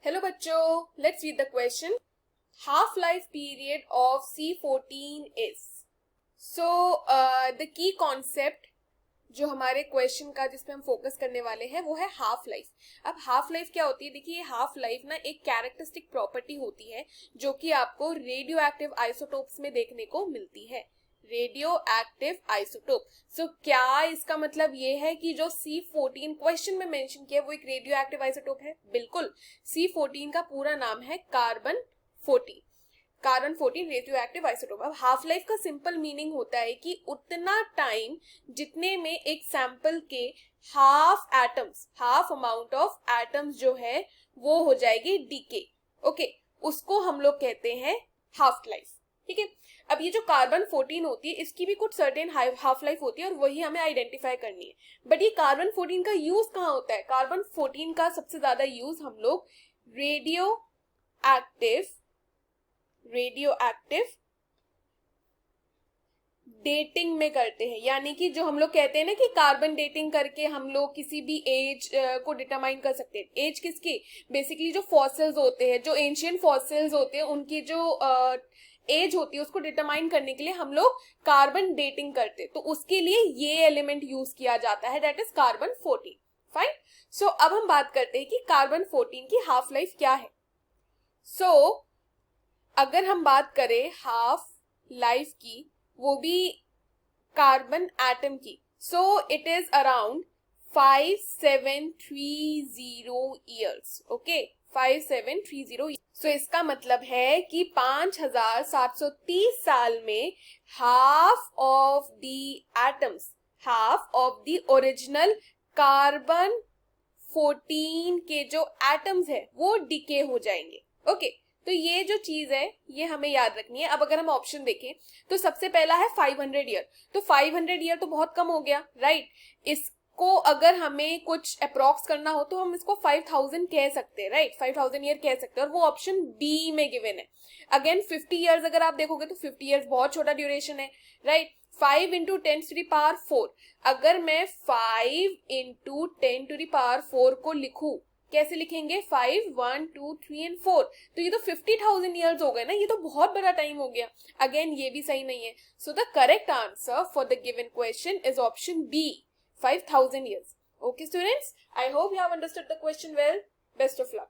Hello बच्चों, let's read the question. Half life period of C14 is. So the key concept जो हमारे question का जिसपे हम फोकस करने वाले हैं वो है हाफ लाइफ. अब हाफ लाइफ क्या होती है? देखिए, हाफ लाइफ ना एक कैरेक्टरिस्टिक प्रॉपर्टी होती है जो कि आपको रेडियो एक्टिव आइसोटोप्स में देखने को मिलती है. Radio active isotope. सो क्या इसका मतलब ये है कि जो C14 क्वेश्चन में मेंशन किया वो एक रेडियो एक्टिव आइसोटोप है? बिल्कुल. C14 का पूरा नाम है carbon 14. Carbon 14 radio active isotope. अब हाफ लाइफ का सिंपल मीनिंग होता है कि उतना टाइम जितने में एक सैंपल के हाफ अमाउंट ऑफ एटम्स जो है वो हो जाएगी डीके. ओके, उसको हम लोग कहते हैं हाफ लाइफ. ठीक है. अब ये जो कार्बन 14 होती है इसकी भी कुछ सर्टेन हाफ लाइफ होती है और वही हमें आइडेंटिफाई करनी है. बट ये कार्बन 14 का यूज कहाँ होता है? कार्बन 14 का सबसे ज्यादा यूज हम लोग रेडियो एक्टिव डेटिंग में करते हैं. यानी कि जो हम लोग कहते हैं ना कि कार्बन डेटिंग करके हम लोग किसी भी एज को डिटरमाइन कर सकते हैं. एज किसकी? बेसिकली जो फॉसिल्स होते हैं, जो एंशियंट फॉसिल्स होते हैं, उनकी जो एज होती है उसको डिटरमाइन करने के लिए हम लोग कार्बन डेटिंग करते हैं. तो उसके लिए ये एलिमेंट यूज किया जाता है, दैट इज कार्बन 14. फाइन. सो अब हम बात करते हैं कि कार्बन 14 की हाफ लाइफ क्या है. सो अगर हम बात करें हाफ लाइफ की, वो भी कार्बन एटम की, so it is around 5730 years. Okay, 5730. सो इसका मतलब है कि 5730 साल में half of the original carbon 14 के जो एटम्स है वो डिके हो जाएंगे. ओके, तो ये जो चीज है ये हमें याद रखनी है. अब अगर हम ऑप्शन देखें तो सबसे पहला है 500 ईयर. तो 500 ईयर तो बहुत कम हो गया, राइट? इसको अगर हमें कुछ अप्रॉक्स करना हो तो हम इसको 5000 कह सकते हैं, राइट? 5000 ईयर कह सकते हैं और वो ऑप्शन बी में गिवन है. अगेन 50 ईयर्स अगर आप देखोगे तो 50 ईयर्स बहुत छोटा ड्यूरेशन है, right? 5 into 10 to the power 4. अगर मैं 5 इंटू 10 टू द पावर 4 को लिखूं, कैसे लिखेंगे? 5, 1, 2, 3 एंड 4. तो ये तो 50,000 ईयर्स हो गए ना, ये तो बहुत बड़ा टाइम हो गया. अगेन ये भी सही नहीं है. So the correct answer for the given question is option B, 5000 years. Okay students, I hope you have understood the question well. Best of luck.